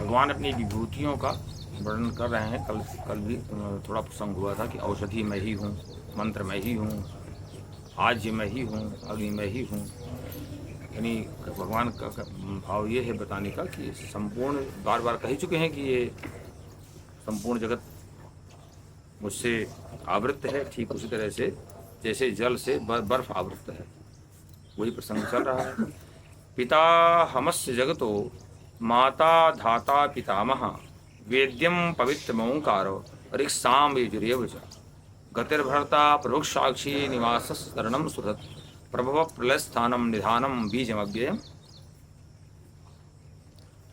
भगवान अपनी विभूतियों का वर्णन कर रहे हैं। कल भी थोड़ा प्रसंग हुआ था कि औषधि मैं ही हूँ, मंत्र मैं ही हूँ, आज्य मैं ही हूँ, अग्नि मैं ही हूँ। यानी भगवान का भाव ये है बताने का कि संपूर्ण, बार बार कह चुके हैं कि ये संपूर्ण जगत मुझसे आवृत है, ठीक उसी तरह से जैसे जल से बर्फ आवृत है, वही प्रसंग चल रहा है। पिता हमस्य जगतो माता धाता पितामह वेद्यम पवित्रमोंकार ऋक्साम यजुरेव च गतिर्भर्ता प्रभुसाक्षी निवासस्तरणम सुहृत् प्रभव प्रलयस्थानम निधानम बीजमव्ययम।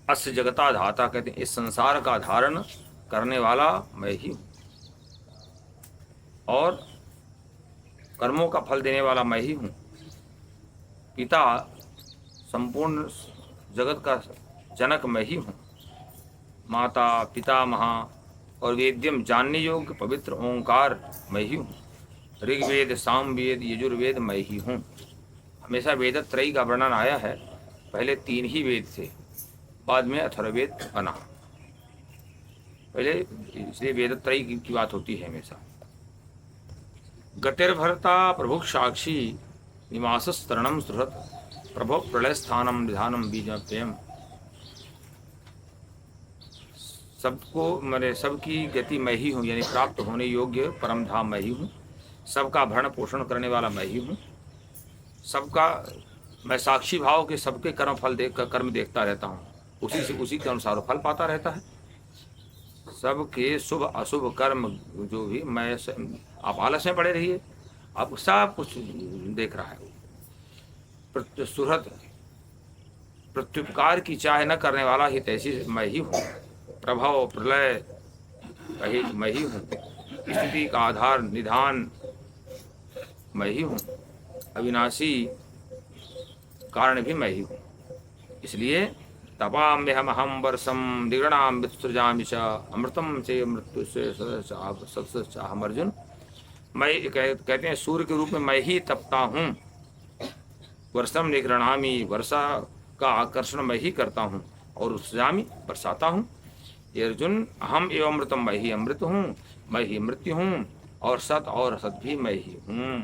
अस्य जगता धाता कहते हैं इस संसार का धारण करने वाला मैं ही हूँ, और कर्मों का फल देने वाला मैं ही हूँ। पिता, संपूर्ण जगत का जनक मैं ही हूँ। माता, पितामह और वेद्यम, जानने योग्य पवित्र ओंकार मैं ही हूँ। ऋग्वेद, सामवेद, यजुर्वेद मैं ही हूँ। हमेशा वेद त्रयी का वर्णन आया है। पहले 3 ही वेद थे, बाद में अथर्ववेद बना। पहले इसलिए वेद त्रयी की बात होती है हमेशा। गतिर्भर्ता प्रभु साक्षी निवासस्तरणम सुहृत् प्रभो प्रलय स्थानम निधानम बीजमव्ययम। सबको मैंने सबकी गति मैं ही हूँ, यानी प्राप्त होने योग्य परम धाम मैं ही हूँ। सबका भरण पोषण करने वाला मैं ही हूँ। सबका मैं साक्षी भाव के सबके कर्म देखता रहता हूँ, उसी के अनुसार फल पाता रहता है। सबके शुभ अशुभ कर्म जो भी मैं, आप आलस में पड़े रहिए, आप सब कुछ देख रहा है। सुहृत्, प्रत्युपकार की चाह न करने वाला ही तैसी मैं ही हूँ। प्रभव प्रलय मैं ही हूँ। स्थिति का आधार निधान मैं ही हूँ। अविनाशी कारण भी मैं ही हूँ। इसलिए तपाम्यहम अहम वर्षम निगृणाम विसृजामि च अमृतम से मृत्यु से सत्सहम। अर्जुन, मैं कहते हैं सूर्य के रूप में मैं ही तपता हूँ। वर्षम निगृणामि, वर्षा का आकर्षण मैं ही करता हूँ, और उत्सृजामि, बरसाता हूँ। ये अर्जुन, अहम एवं अमृतम, मैं ही अमृत हूँ, मैं ही मृत्यु हूँ, और सत भी मैं ही हूँ।